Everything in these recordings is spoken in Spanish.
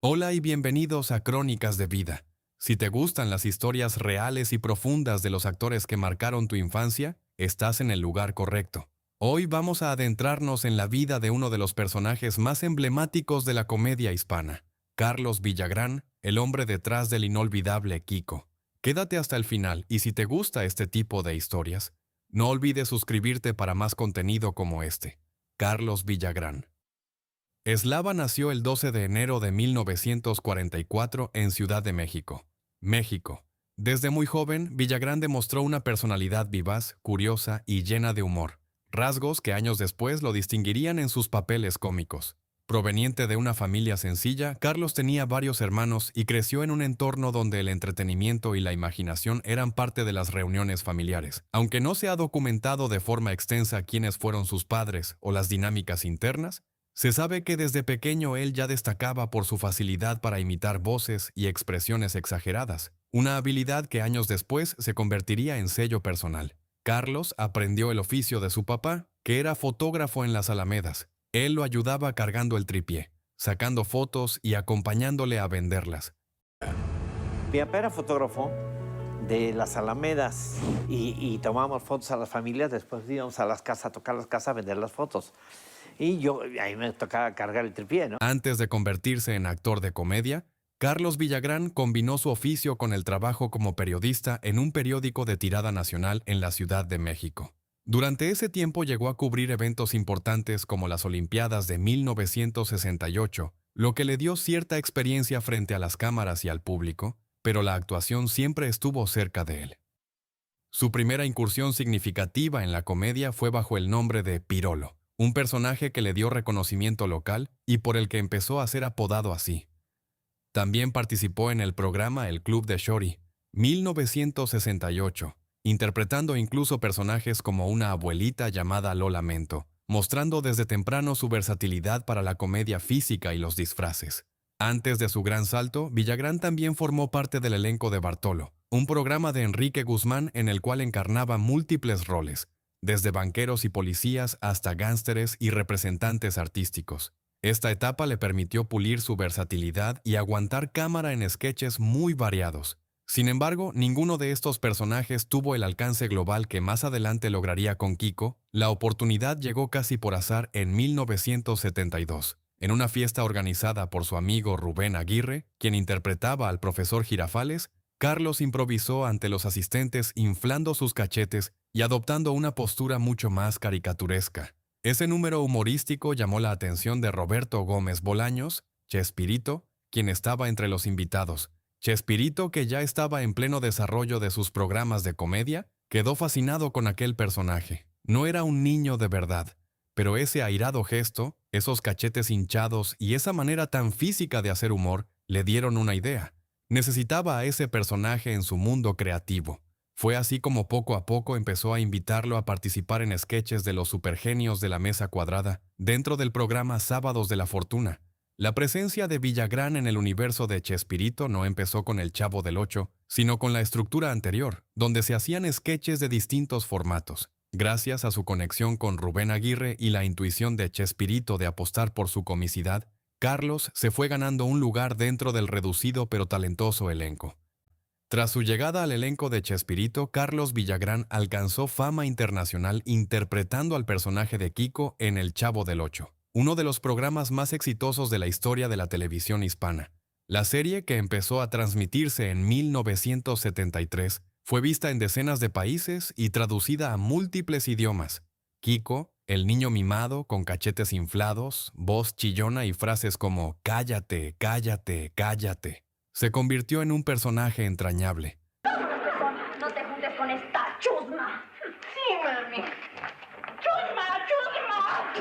Hola y bienvenidos a Crónicas de Vida. Si te gustan las historias reales y profundas de los actores que marcaron tu infancia, estás en el lugar correcto. Hoy vamos a adentrarnos en la vida de uno de los personajes más emblemáticos de la comedia hispana, Carlos Villagrán, el hombre detrás del inolvidable Kiko. Quédate hasta el final y si te gusta este tipo de historias, no olvides suscribirte para más contenido como este. Carlos Villagrán. Eslava nació el 12 de enero de 1944 en Ciudad de México, México. Desde muy joven, Villagrán demostró una personalidad vivaz, curiosa y llena de humor, rasgos que años después lo distinguirían en sus papeles cómicos. Proveniente de una familia sencilla, Carlos tenía varios hermanos y creció en un entorno donde el entretenimiento y la imaginación eran parte de las reuniones familiares. Aunque no se ha documentado de forma extensa quiénes fueron sus padres o las dinámicas internas, se sabe que desde pequeño él ya destacaba por su facilidad para imitar voces y expresiones exageradas, una habilidad que años después se convertiría en sello personal. Carlos aprendió el oficio de su papá, que era fotógrafo en las Alamedas. Él lo ayudaba cargando el tripié, sacando fotos y acompañándole a venderlas. Mi papá era fotógrafo de las Alamedas y tomábamos fotos a las familias, después íbamos a las casas, a tocar las casas, a vender las fotos. Y a mí me tocaba cargar el tripié, ¿no? Antes de convertirse en actor de comedia, Carlos Villagrán combinó su oficio con el trabajo como periodista en un periódico de tirada nacional en la Ciudad de México. Durante ese tiempo llegó a cubrir eventos importantes como las Olimpiadas de 1968, lo que le dio cierta experiencia frente a las cámaras y al público, pero la actuación siempre estuvo cerca de él. Su primera incursión significativa en la comedia fue bajo el nombre de Pirolo, un personaje que le dio reconocimiento local y por el que empezó a ser apodado así. También participó en el programa El Club de Shorty, 1968, interpretando incluso personajes como una abuelita llamada Lola Mento, mostrando desde temprano su versatilidad para la comedia física y los disfraces. Antes de su gran salto, Villagrán también formó parte del elenco de Bartolo, un programa de Enrique Guzmán en el cual encarnaba múltiples roles, desde banqueros y policías hasta gánsteres y representantes artísticos. Esta etapa le permitió pulir su versatilidad y aguantar cámara en sketches muy variados. Sin embargo, ninguno de estos personajes tuvo el alcance global que más adelante lograría con Kiko. La oportunidad llegó casi por azar en 1972, en una fiesta organizada por su amigo Rubén Aguirre, quien interpretaba al profesor Girafales. Carlos improvisó ante los asistentes inflando sus cachetes y adoptando una postura mucho más caricaturesca. Ese número humorístico llamó la atención de Roberto Gómez Bolaños, Chespirito, quien estaba entre los invitados. Chespirito, que ya estaba en pleno desarrollo de sus programas de comedia, quedó fascinado con aquel personaje. No era un niño de verdad, pero ese airado gesto, esos cachetes hinchados y esa manera tan física de hacer humor le dieron una idea. Necesitaba a ese personaje en su mundo creativo. Fue así como poco a poco empezó a invitarlo a participar en sketches de los supergenios de la Mesa Cuadrada, dentro del programa Sábados de la Fortuna. La presencia de Villagrán en el universo de Chespirito no empezó con El Chavo del Ocho, sino con la estructura anterior, donde se hacían sketches de distintos formatos. Gracias a su conexión con Rubén Aguirre y la intuición de Chespirito de apostar por su comicidad, Carlos se fue ganando un lugar dentro del reducido pero talentoso elenco. Tras su llegada al elenco de Chespirito, Carlos Villagrán alcanzó fama internacional interpretando al personaje de Kiko en El Chavo del Ocho, uno de los programas más exitosos de la historia de la televisión hispana. La serie, que empezó a transmitirse en 1973, fue vista en decenas de países y traducida a múltiples idiomas. Kiko, el niño mimado con cachetes inflados, voz chillona y frases como «cállate, cállate, cállate», se convirtió en un personaje entrañable. No te juntes con esta chusma. Sí, mami. ¡Chusma, chusma!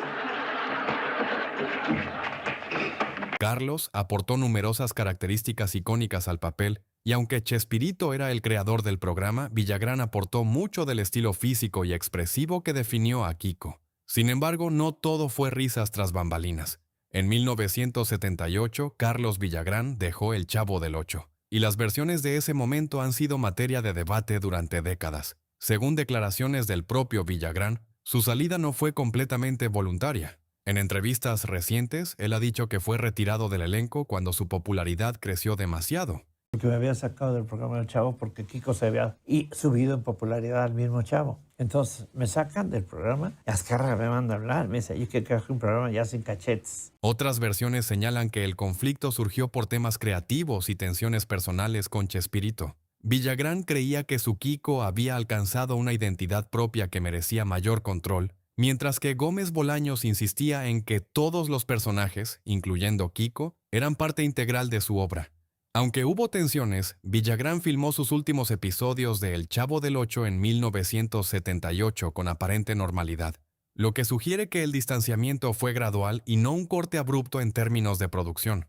Carlos aportó numerosas características icónicas al papel, y aunque Chespirito era el creador del programa, Villagrán aportó mucho del estilo físico y expresivo que definió a Kiko. Sin embargo, no todo fue risas tras bambalinas. En 1978, Carlos Villagrán dejó El Chavo del Ocho, y las versiones de ese momento han sido materia de debate durante décadas. Según declaraciones del propio Villagrán, su salida no fue completamente voluntaria. En entrevistas recientes, él ha dicho que fue retirado del elenco cuando su popularidad creció demasiado. Porque me había sacado del programa del Chavo porque Kiko se había subido en popularidad al mismo Chavo. Entonces me sacan del programa y Azcárraga me manda a hablar. Me dice, yo quiero hacer un programa ya sin cachetes. Otras versiones señalan que el conflicto surgió por temas creativos y tensiones personales con Chespirito. Villagrán creía que su Kiko había alcanzado una identidad propia que merecía mayor control, mientras que Gómez Bolaños insistía en que todos los personajes, incluyendo Kiko, eran parte integral de su obra. Aunque hubo tensiones, Villagrán filmó sus últimos episodios de El Chavo del Ocho en 1978 con aparente normalidad, lo que sugiere que el distanciamiento fue gradual y no un corte abrupto en términos de producción.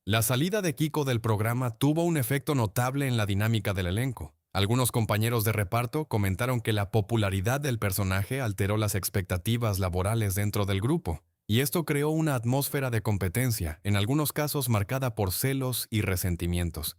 La salida de Kiko del programa tuvo un efecto notable en la dinámica del elenco. Algunos compañeros de reparto comentaron que la popularidad del personaje alteró las expectativas laborales dentro del grupo, y esto creó una atmósfera de competencia, en algunos casos marcada por celos y resentimientos.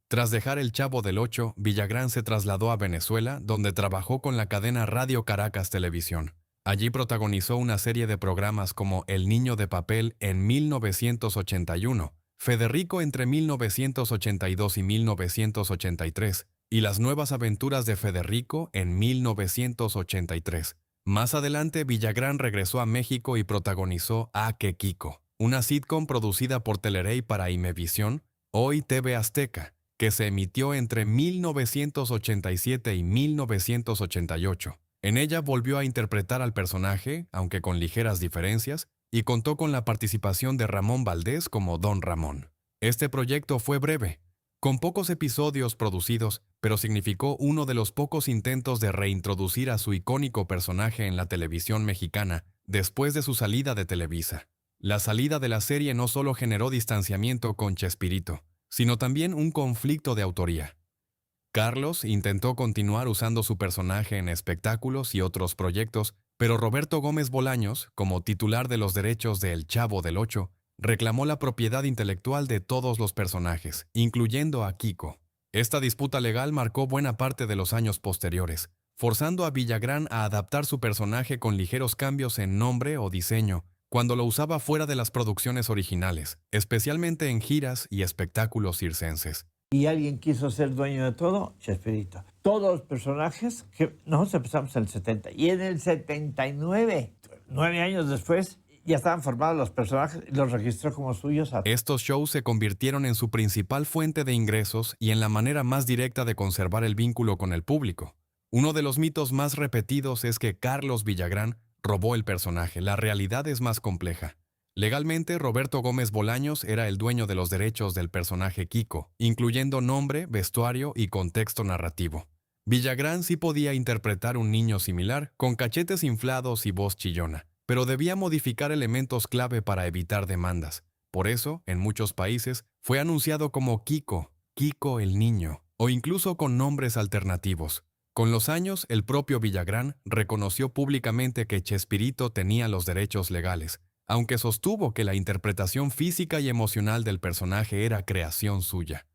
Tras dejar El Chavo del Ocho, Villagrán se trasladó a Venezuela, donde trabajó con la cadena Radio Caracas Televisión. Allí protagonizó una serie de programas como El Niño de Papel en 1981, Federico entre 1982 y 1983, y Las Nuevas Aventuras de Federico en 1983. Más adelante, Villagrán regresó a México y protagonizó A que Kiko, una sitcom producida por Telerey para Imevisión, hoy TV Azteca, que se emitió entre 1987 y 1988. En ella volvió a interpretar al personaje, aunque con ligeras diferencias, y contó con la participación de Ramón Valdés como Don Ramón. Este proyecto fue breve, con pocos episodios producidos, pero significó uno de los pocos intentos de reintroducir a su icónico personaje en la televisión mexicana después de su salida de Televisa. La salida de la serie no solo generó distanciamiento con Chespirito, sino también un conflicto de autoría. Carlos intentó continuar usando su personaje en espectáculos y otros proyectos, pero Roberto Gómez Bolaños, como titular de los derechos de El Chavo del Ocho, reclamó la propiedad intelectual de todos los personajes, incluyendo a Kiko. Esta disputa legal marcó buena parte de los años posteriores, forzando a Villagrán a adaptar su personaje con ligeros cambios en nombre o diseño, cuando lo usaba fuera de las producciones originales, especialmente en giras y espectáculos circenses. Y alguien quiso ser dueño de todo, Chespirito. Todos los personajes que nosotros empezamos en el 70 y en el 79, 9 años después, ya estaban formados los personajes y los registró como suyos. Estos shows se convirtieron en su principal fuente de ingresos y en la manera más directa de conservar el vínculo con el público. Uno de los mitos más repetidos es que Carlos Villagrán robó el personaje. La realidad es más compleja. Legalmente, Roberto Gómez Bolaños era el dueño de los derechos del personaje Kiko, incluyendo nombre, vestuario y contexto narrativo. Villagrán sí podía interpretar un niño similar, con cachetes inflados y voz chillona, pero debía modificar elementos clave para evitar demandas. Por eso, en muchos países, fue anunciado como Kiko, Kiko el niño, o incluso con nombres alternativos. Con los años, el propio Villagrán reconoció públicamente que Chespirito tenía los derechos legales, aunque sostuvo que la interpretación física y emocional del personaje era creación suya.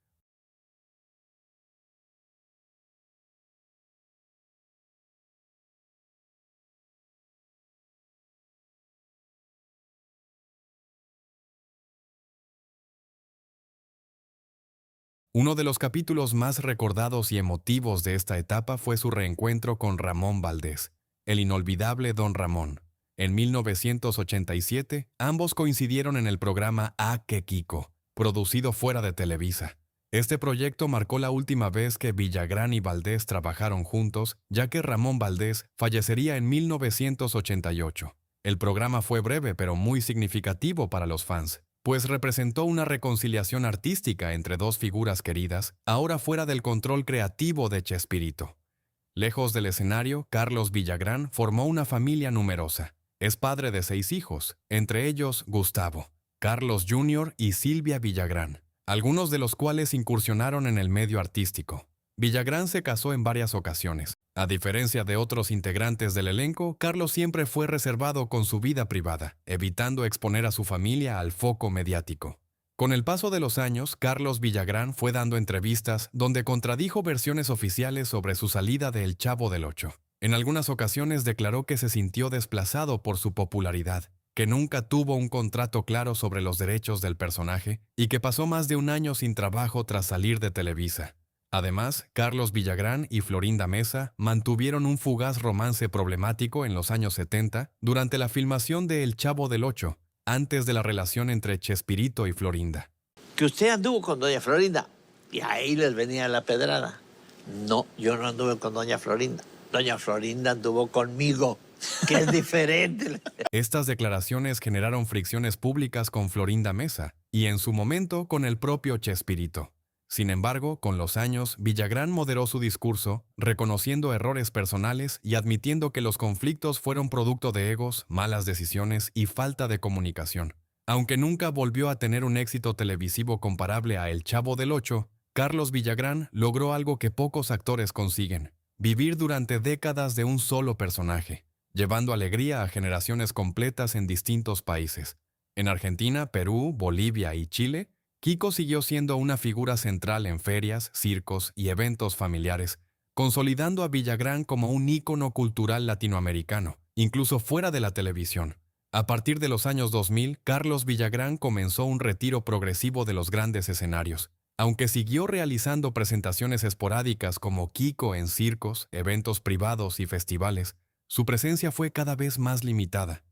Uno de los capítulos más recordados y emotivos de esta etapa fue su reencuentro con Ramón Valdés, el inolvidable Don Ramón. En 1987, ambos coincidieron en el programa A que Kiko, producido fuera de Televisa. Este proyecto marcó la última vez que Villagrán y Valdés trabajaron juntos, ya que Ramón Valdés fallecería en 1988. El programa fue breve pero muy significativo para los fans, pues representó una reconciliación artística entre dos figuras queridas, ahora fuera del control creativo de Chespirito. Lejos del escenario, Carlos Villagrán formó una familia numerosa. Es padre de 6 hijos, entre ellos Gustavo, Carlos Jr. y Silvia Villagrán, algunos de los cuales incursionaron en el medio artístico. Villagrán se casó en varias ocasiones. A diferencia de otros integrantes del elenco, Carlos siempre fue reservado con su vida privada, evitando exponer a su familia al foco mediático. Con el paso de los años, Carlos Villagrán fue dando entrevistas donde contradijo versiones oficiales sobre su salida de El Chavo del Ocho. En algunas ocasiones declaró que se sintió desplazado por su popularidad, que nunca tuvo un contrato claro sobre los derechos del personaje y que pasó más de un año sin trabajo tras salir de Televisa. Además, Carlos Villagrán y Florinda Mesa mantuvieron un fugaz romance problemático en los años 70 durante la filmación de El Chavo del Ocho, antes de la relación entre Chespirito y Florinda. Que usted anduvo con doña Florinda y ahí les venía la pedrada. No, yo no anduve con doña Florinda. Doña Florinda anduvo conmigo, que es diferente. Estas declaraciones generaron fricciones públicas con Florinda Mesa y en su momento con el propio Chespirito. Sin embargo, con los años, Villagrán moderó su discurso, reconociendo errores personales y admitiendo que los conflictos fueron producto de egos, malas decisiones y falta de comunicación. Aunque nunca volvió a tener un éxito televisivo comparable a El Chavo del Ocho, Carlos Villagrán logró algo que pocos actores consiguen: vivir durante décadas de un solo personaje, llevando alegría a generaciones completas en distintos países. En Argentina, Perú, Bolivia y Chile, Kiko siguió siendo una figura central en ferias, circos y eventos familiares, consolidando a Villagrán como un ícono cultural latinoamericano, incluso fuera de la televisión. A partir de los años 2000, Carlos Villagrán comenzó un retiro progresivo de los grandes escenarios. Aunque siguió realizando presentaciones esporádicas como Kiko en circos, eventos privados y festivales, su presencia fue cada vez más limitada.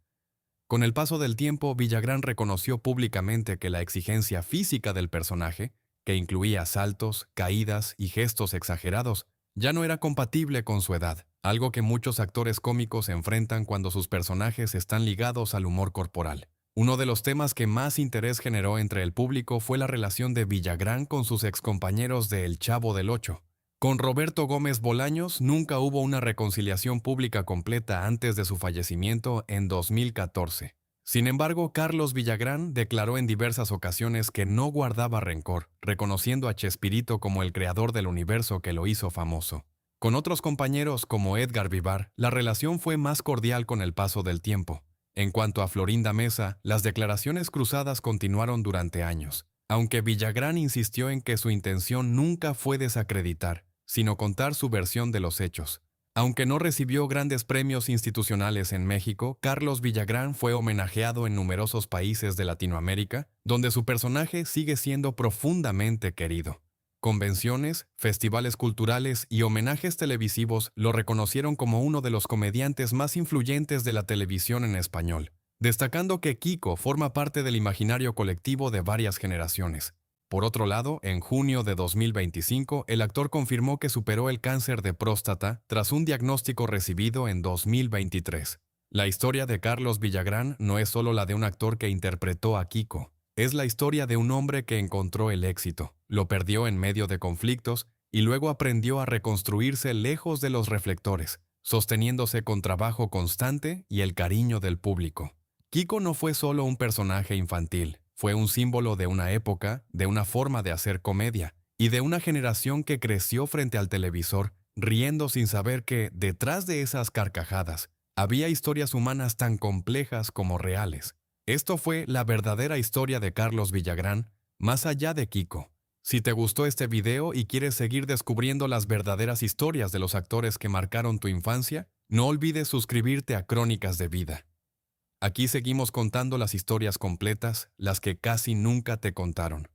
Con el paso del tiempo, Villagrán reconoció públicamente que la exigencia física del personaje, que incluía saltos, caídas y gestos exagerados, ya no era compatible con su edad, algo que muchos actores cómicos enfrentan cuando sus personajes están ligados al humor corporal. Uno de los temas que más interés generó entre el público fue la relación de Villagrán con sus excompañeros de El Chavo del Ocho. Con Roberto Gómez Bolaños nunca hubo una reconciliación pública completa antes de su fallecimiento en 2014. Sin embargo, Carlos Villagrán declaró en diversas ocasiones que no guardaba rencor, reconociendo a Chespirito como el creador del universo que lo hizo famoso. Con otros compañeros como Edgar Vivar, la relación fue más cordial con el paso del tiempo. En cuanto a Florinda Mesa, las declaraciones cruzadas continuaron durante años, aunque Villagrán insistió en que su intención nunca fue desacreditar, sino contar su versión de los hechos. Aunque no recibió grandes premios institucionales en México, Carlos Villagrán fue homenajeado en numerosos países de Latinoamérica, donde su personaje sigue siendo profundamente querido. Convenciones, festivales culturales y homenajes televisivos lo reconocieron como uno de los comediantes más influyentes de la televisión en español, destacando que Kiko forma parte del imaginario colectivo de varias generaciones. Por otro lado, en junio de 2025, el actor confirmó que superó el cáncer de próstata tras un diagnóstico recibido en 2023. La historia de Carlos Villagrán no es solo la de un actor que interpretó a Kiko. Es la historia de un hombre que encontró el éxito, lo perdió en medio de conflictos y luego aprendió a reconstruirse lejos de los reflectores, sosteniéndose con trabajo constante y el cariño del público. Kiko no fue solo un personaje infantil, fue un símbolo de una época, de una forma de hacer comedia y de una generación que creció frente al televisor, riendo sin saber que, detrás de esas carcajadas, había historias humanas tan complejas como reales. Esto fue la verdadera historia de Carlos Villagrán, más allá de Kiko. Si te gustó este video y quieres seguir descubriendo las verdaderas historias de los actores que marcaron tu infancia, no olvides suscribirte a Crónicas de Vida. Aquí seguimos contando las historias completas, las que casi nunca te contaron.